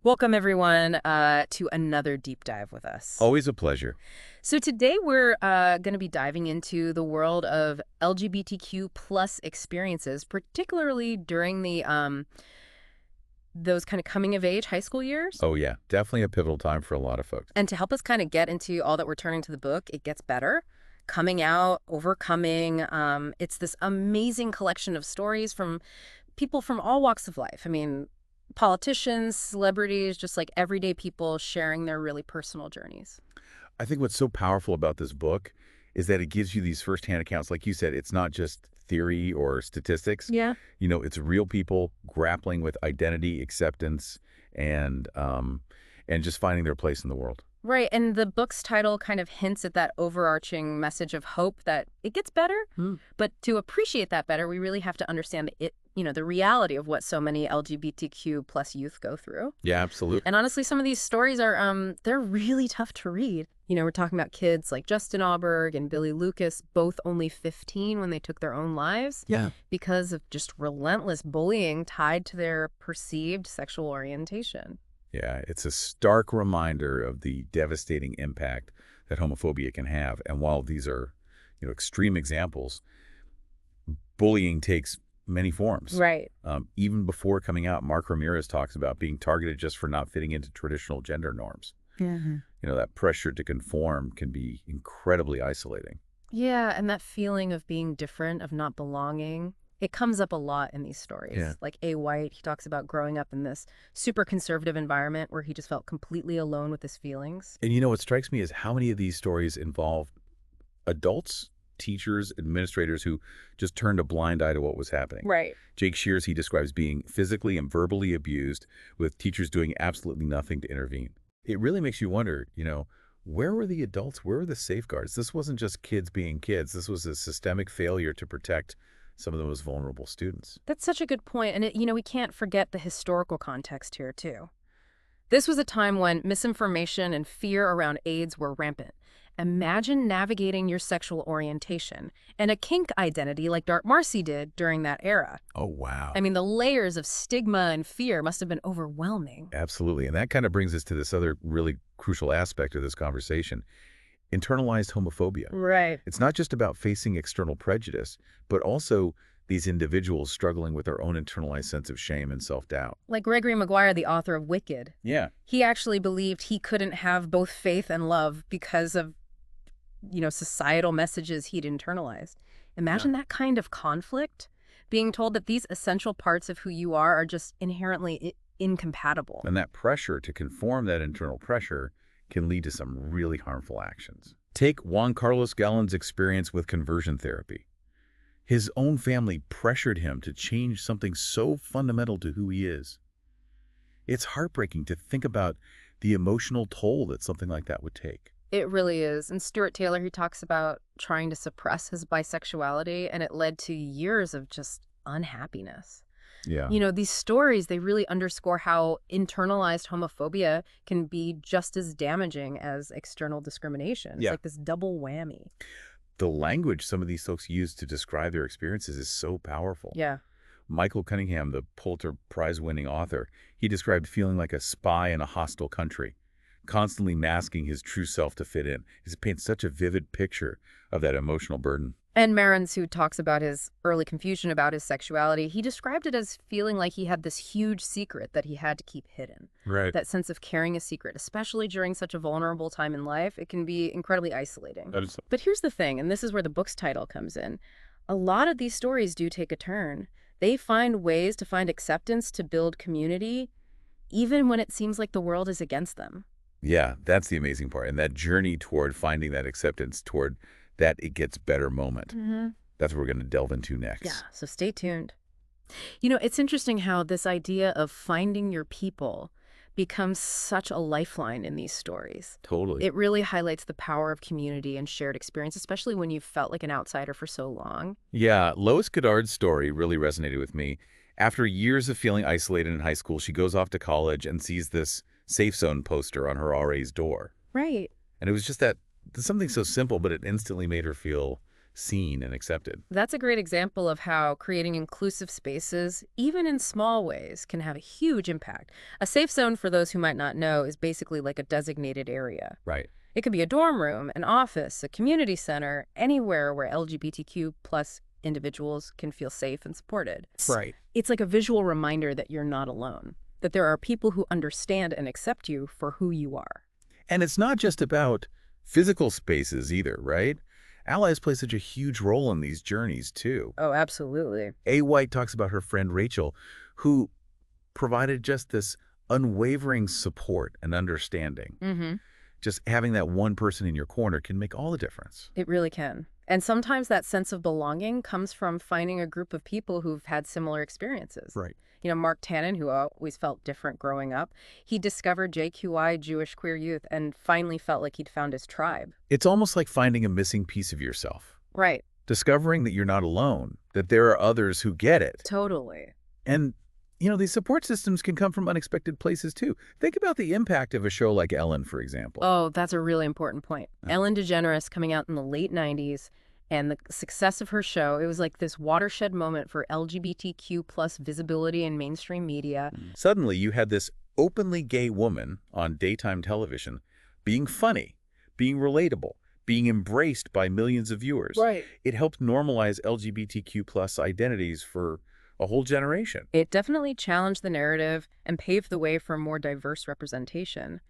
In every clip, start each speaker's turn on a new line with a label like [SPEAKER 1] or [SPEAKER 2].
[SPEAKER 1] Welcome, everyone, to another deep dive with us.
[SPEAKER 2] Always a pleasure.
[SPEAKER 1] So today we're going to be diving into the world of LGBTQ plus experiences, particularly during the those kind of coming of age high school years.
[SPEAKER 2] Oh, yeah. Definitely a pivotal time for a lot of folks.
[SPEAKER 1] And to help us kind of get into all that we're turning to the book, It Gets Better, coming out, overcoming. It's this amazing collection of stories from people from all walks of life. I mean, politicians, celebrities, just like everyday people sharing their really personal journeys.
[SPEAKER 2] I think what's so powerful about this book is that it gives you these firsthand accounts. Like you said, it's not just theory or statistics.
[SPEAKER 1] Yeah.
[SPEAKER 2] It's real people grappling with identity, acceptance, and just finding their place in the world.
[SPEAKER 1] Right. And the book's title kind of hints at that overarching message of hope that it gets better. But to appreciate that better, we really have to understand the reality of what so many LGBTQ plus youth go through.
[SPEAKER 2] Yeah, absolutely.
[SPEAKER 1] And honestly, some of these stories are, they're really tough to read. We're talking about kids like Justin Alberg and Billy Lucas, both only 15 when they took their own lives.
[SPEAKER 2] Yeah.
[SPEAKER 1] Because of just relentless bullying tied to their perceived sexual orientation.
[SPEAKER 2] Yeah, it's a stark reminder of the devastating impact that homophobia can have. And while these are, extreme examples, bullying takes many forms.
[SPEAKER 1] Right.
[SPEAKER 2] Even before coming out, Mark Ramirez talks about being targeted just for not fitting into traditional gender norms. That pressure to conform can be incredibly isolating.
[SPEAKER 1] Yeah, and that feeling of being different, of not belonging, it comes up a lot in these stories.
[SPEAKER 2] Yeah.
[SPEAKER 1] Like A. White, he talks about growing up in this super conservative environment where he just felt completely alone with his feelings.
[SPEAKER 2] And what strikes me is how many of these stories involve adults, teachers, administrators who just turned a blind eye to what was happening.
[SPEAKER 1] Right.
[SPEAKER 2] Jake Shears, he describes being physically and verbally abused with teachers doing absolutely nothing to intervene. It really makes you wonder, where were the adults? Where were the safeguards? This wasn't just kids being kids. This was a systemic failure to protect some of the most vulnerable students.
[SPEAKER 1] That's such a good point. And, we can't forget the historical context here, too. This was a time when misinformation and fear around AIDS were rampant. Imagine navigating your sexual orientation and a kink identity like Dark Marcy did during that era.
[SPEAKER 2] Oh, wow.
[SPEAKER 1] I mean, the layers of stigma and fear must have been overwhelming.
[SPEAKER 2] Absolutely. And that kind of brings us to this other really crucial aspect of this conversation. Internalized homophobia.
[SPEAKER 1] Right.
[SPEAKER 2] It's not just about facing external prejudice, but also these individuals struggling with their own internalized sense of shame and self-doubt.
[SPEAKER 1] Like Gregory Maguire, the author of Wicked.
[SPEAKER 2] Yeah.
[SPEAKER 1] He actually believed he couldn't have both faith and love because of, societal messages he'd internalized. Imagine that kind of conflict, being told that these essential parts of who you are just inherently incompatible.
[SPEAKER 2] And that pressure to conform, that internal pressure, can lead to some really harmful actions. Take Juan Carlos Gallan's experience with conversion therapy. His own family pressured him to change something so fundamental to who he is. It's heartbreaking to think about the emotional toll that something like that would take.
[SPEAKER 1] It really is. And Stuart Taylor, he talks about trying to suppress his bisexuality, and it led to years of just unhappiness.
[SPEAKER 2] Yeah.
[SPEAKER 1] These stories, they really underscore how internalized homophobia can be just as damaging as external discrimination. It's like this double whammy.
[SPEAKER 2] The language some of these folks use to describe their experiences is so powerful.
[SPEAKER 1] Yeah.
[SPEAKER 2] Michael Cunningham, the Pulitzer Prize-winning author, he described feeling like a spy in a hostile country, constantly masking his true self to fit in. It paints such a vivid picture of that emotional burden.
[SPEAKER 1] And Marans, who talks about his early confusion about his sexuality, he described it as feeling like he had this huge secret that he had to keep hidden.
[SPEAKER 2] Right.
[SPEAKER 1] That sense of carrying a secret, especially during such a vulnerable time in life, it can be incredibly isolating. But here's the thing, and this is where the book's title comes in. A lot of these stories do take a turn. They find ways to find acceptance, to build community, even when it seems like the world is against them.
[SPEAKER 2] Yeah, that's the amazing part. And that journey toward finding that acceptance, toward that it gets better moment. That's what we're going to delve into next.
[SPEAKER 1] Yeah, so stay tuned. It's interesting how this idea of finding your people becomes such a lifeline in these stories.
[SPEAKER 2] Totally.
[SPEAKER 1] It really highlights the power of community and shared experience, especially when you've felt like an outsider for so long.
[SPEAKER 2] Yeah, Lois Goddard's story really resonated with me. After years of feeling isolated in high school, she goes off to college and sees this safe zone poster on her RA's door.
[SPEAKER 1] Right.
[SPEAKER 2] And it was just something so simple, but it instantly made her feel seen and accepted.
[SPEAKER 1] That's a great example of how creating inclusive spaces, even in small ways, can have a huge impact. A safe zone, for those who might not know, is basically like a designated area.
[SPEAKER 2] Right.
[SPEAKER 1] It could be a dorm room, an office, a community center, anywhere where LGBTQ plus individuals can feel safe and supported.
[SPEAKER 2] Right.
[SPEAKER 1] It's like a visual reminder that you're not alone, that there are people who understand and accept you for who you are.
[SPEAKER 2] And it's not just about physical spaces either, right? Allies play such a huge role in these journeys, too.
[SPEAKER 1] Oh, absolutely.
[SPEAKER 2] A. White talks about her friend Rachel, who provided just this unwavering support and understanding.
[SPEAKER 1] Mm-hmm.
[SPEAKER 2] Just having that one person in your corner can make all the difference.
[SPEAKER 1] It really can. And sometimes that sense of belonging comes from finding a group of people who've had similar experiences.
[SPEAKER 2] Right.
[SPEAKER 1] Mark Tannen, who always felt different growing up, he discovered JQI, Jewish queer youth, and finally felt like he'd found his tribe.
[SPEAKER 2] It's almost like finding a missing piece of yourself.
[SPEAKER 1] Right.
[SPEAKER 2] Discovering that you're not alone, that there are others who get it.
[SPEAKER 1] Totally.
[SPEAKER 2] And, these support systems can come from unexpected places, too. Think about the impact of a show like Ellen, for example.
[SPEAKER 1] Oh, that's a really important point. Ellen DeGeneres, coming out in the late 90s, and the success of her show, it was like this watershed moment for LGBTQ plus visibility in mainstream media.
[SPEAKER 2] Suddenly, you had this openly gay woman on daytime television being funny, being relatable, being embraced by millions of viewers.
[SPEAKER 1] Right.
[SPEAKER 2] It helped normalize LGBTQ plus identities for a whole generation.
[SPEAKER 1] It definitely challenged the narrative and paved the way for more diverse representation.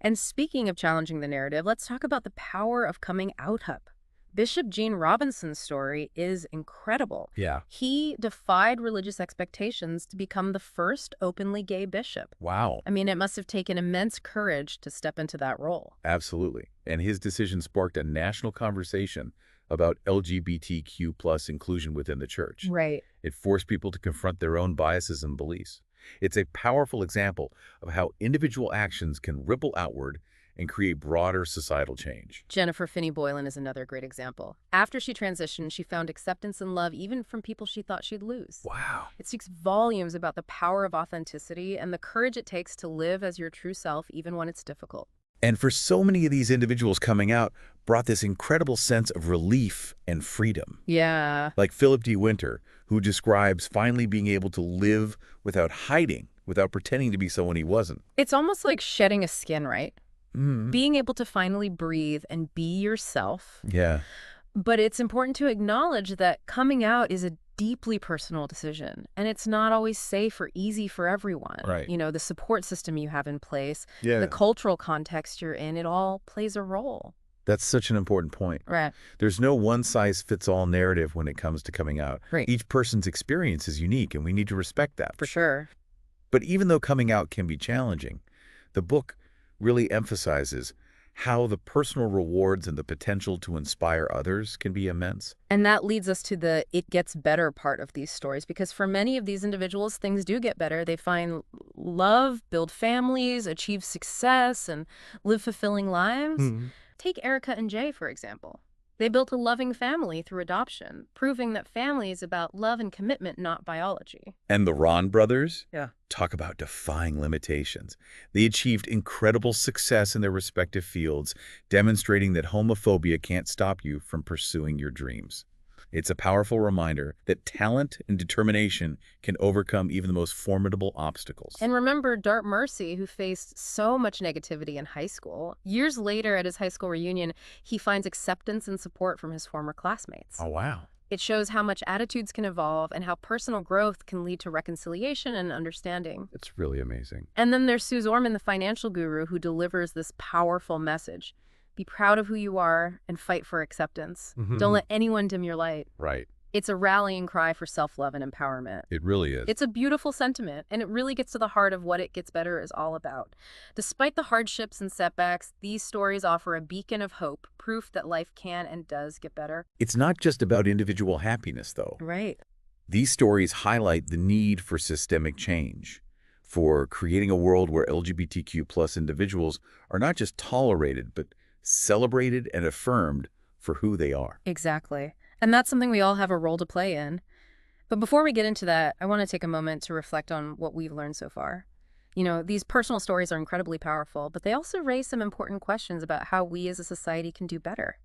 [SPEAKER 1] And speaking of challenging the narrative, let's talk about the power of coming out up. Bishop Gene Robinson's story is incredible.
[SPEAKER 2] Yeah.
[SPEAKER 1] He defied religious expectations to become the first openly gay bishop.
[SPEAKER 2] Wow.
[SPEAKER 1] I mean, it must have taken immense courage to step into that role.
[SPEAKER 2] Absolutely. And his decision sparked a national conversation about LGBTQ plus inclusion within the church.
[SPEAKER 1] Right.
[SPEAKER 2] It forced people to confront their own biases and beliefs. It's a powerful example of how individual actions can ripple outward and create broader societal change.
[SPEAKER 1] Jennifer Finney Boylan is another great example. After she transitioned, she found acceptance and love even from people she thought she'd lose.
[SPEAKER 2] Wow.
[SPEAKER 1] It speaks volumes about the power of authenticity and the courage it takes to live as your true self even when it's difficult.
[SPEAKER 2] And for so many of these individuals, coming out brought this incredible sense of relief and freedom.
[SPEAKER 1] Yeah.
[SPEAKER 2] Like Philip D. Winter, who describes finally being able to live without hiding, without pretending to be someone he wasn't.
[SPEAKER 1] It's almost like shedding a skin, right?
[SPEAKER 2] Mm-hmm.
[SPEAKER 1] Being able to finally breathe and be yourself.
[SPEAKER 2] Yeah.
[SPEAKER 1] But it's important to acknowledge that coming out is a deeply personal decision, and it's not always safe or easy for everyone.
[SPEAKER 2] Right.
[SPEAKER 1] The support system you have in place,
[SPEAKER 2] Yeah.
[SPEAKER 1] the cultural context you're in, it all plays a role.
[SPEAKER 2] That's such an important point.
[SPEAKER 1] Right.
[SPEAKER 2] There's no one-size-fits-all narrative when it comes to coming out.
[SPEAKER 1] Right.
[SPEAKER 2] Each person's experience is unique, and we need to respect that.
[SPEAKER 1] For sure.
[SPEAKER 2] But even though coming out can be challenging, the book really emphasizes how the personal rewards and the potential to inspire others can be immense.
[SPEAKER 1] And that leads us to the it gets better part of these stories, because for many of these individuals, things do get better. They find love, build families, achieve success, and live fulfilling lives.
[SPEAKER 2] Mm-hmm.
[SPEAKER 1] Take Erica and Jay, for example. They built a loving family through adoption, proving that family is about love and commitment, not biology.
[SPEAKER 2] And the Ron brothers?
[SPEAKER 1] Yeah.
[SPEAKER 2] Talk about defying limitations. They achieved incredible success in their respective fields, demonstrating that homophobia can't stop you from pursuing your dreams. It's a powerful reminder that talent and determination can overcome even the most formidable obstacles.
[SPEAKER 1] And remember Dart Mercy, who faced so much negativity in high school. Years later, at his high school reunion, he finds acceptance and support from his former classmates.
[SPEAKER 2] Oh, wow.
[SPEAKER 1] It shows how much attitudes can evolve and how personal growth can lead to reconciliation and understanding.
[SPEAKER 2] It's really amazing.
[SPEAKER 1] And then there's Suze Orman, the financial guru, who delivers this powerful message. Be proud of who you are and fight for acceptance.
[SPEAKER 2] Mm-hmm.
[SPEAKER 1] Don't let anyone dim your light.
[SPEAKER 2] Right.
[SPEAKER 1] It's a rallying cry for self-love and empowerment.
[SPEAKER 2] It really is.
[SPEAKER 1] It's a beautiful sentiment, and it really gets to the heart of what It Gets Better is all about. Despite the hardships and setbacks, these stories offer a beacon of hope, proof that life can and does get better.
[SPEAKER 2] It's not just about individual happiness, though.
[SPEAKER 1] Right.
[SPEAKER 2] These stories highlight the need for systemic change, for creating a world where LGBTQ plus individuals are not just tolerated, but celebrated and affirmed for who they are.
[SPEAKER 1] Exactly. And that's something we all have a role to play in. But before we get into that, I want to take a moment to reflect on what we've learned so far. These personal stories are incredibly powerful, but they also raise some important questions about how we as a society can do better.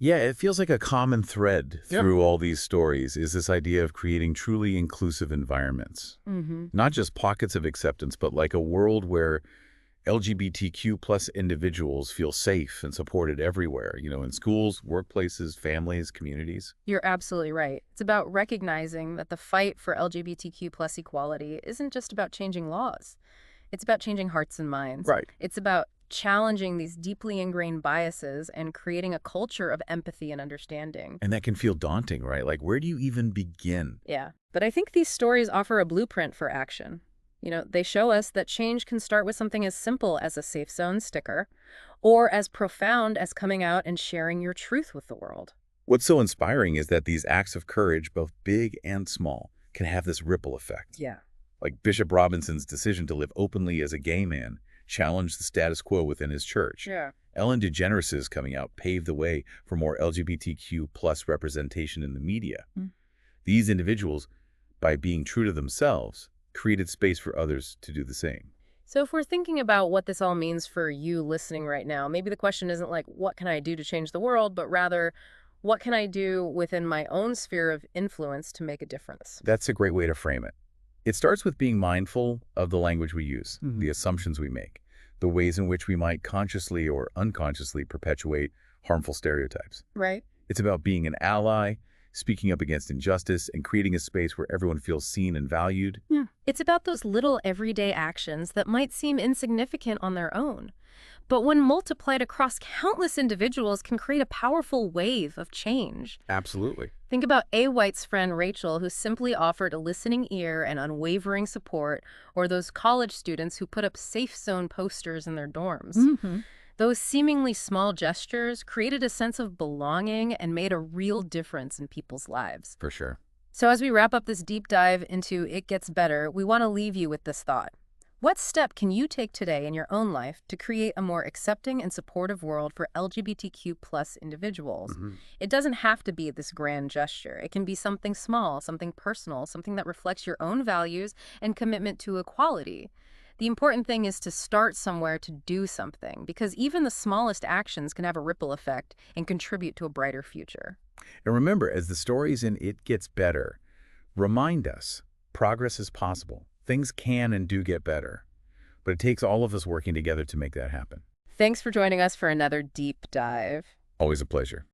[SPEAKER 2] Yeah, it feels like a common thread through all these stories is this idea of creating truly inclusive environments. Not just pockets of acceptance, but like a world where LGBTQ plus individuals feel safe and supported everywhere, in schools, workplaces, families, communities.
[SPEAKER 1] You're absolutely right. It's about recognizing that the fight for LGBTQ plus equality isn't just about changing laws. It's about changing hearts and minds.
[SPEAKER 2] Right.
[SPEAKER 1] It's about challenging these deeply ingrained biases and creating a culture of empathy and understanding.
[SPEAKER 2] And that can feel daunting, right? Like, where do you even begin?
[SPEAKER 1] Yeah. But I think these stories offer a blueprint for action. They show us that change can start with something as simple as a safe zone sticker, or as profound as coming out and sharing your truth with the world.
[SPEAKER 2] What's so inspiring is that these acts of courage, both big and small, can have this ripple effect.
[SPEAKER 1] Yeah.
[SPEAKER 2] Like Bishop Robinson's decision to live openly as a gay man challenged the status quo within his church.
[SPEAKER 1] Yeah.
[SPEAKER 2] Ellen DeGeneres' coming out paved the way for more LGBTQ plus representation in the media. These individuals, by being true to themselves, created space for others to do the same.
[SPEAKER 1] So if we're thinking about what this all means for you listening right now, maybe the question isn't like, what can I do to change the world, but rather, what can I do within my own sphere of influence to make a difference?
[SPEAKER 2] That's a great way to frame it. It starts with being mindful of the language we use, the assumptions we make, the ways in which we might consciously or unconsciously perpetuate harmful stereotypes.
[SPEAKER 1] Right.
[SPEAKER 2] It's about being an ally, speaking up against injustice, and creating a space where everyone feels seen and valued.
[SPEAKER 1] Yeah. It's about those little everyday actions that might seem insignificant on their own, but when multiplied across countless individuals can create a powerful wave of change.
[SPEAKER 2] Absolutely.
[SPEAKER 1] Think about A. White's friend Rachel, who simply offered a listening ear and unwavering support, or those college students who put up safe zone posters in their dorms. Those seemingly small gestures created a sense of belonging and made a real difference in people's lives.
[SPEAKER 2] For sure.
[SPEAKER 1] So as we wrap up this deep dive into It Gets Better, we want to leave you with this thought. What step can you take today in your own life to create a more accepting and supportive world for LGBTQ plus individuals? It doesn't have to be this grand gesture. It can be something small, something personal, something that reflects your own values and commitment to equality. The important thing is to start somewhere to do something, because even the smallest actions can have a ripple effect and contribute to a brighter future.
[SPEAKER 2] And remember, as the stories in It Gets Better remind us, progress is possible. Things can and do get better, but it takes all of us working together to make that happen.
[SPEAKER 1] Thanks for joining us for another deep dive.
[SPEAKER 2] Always a pleasure.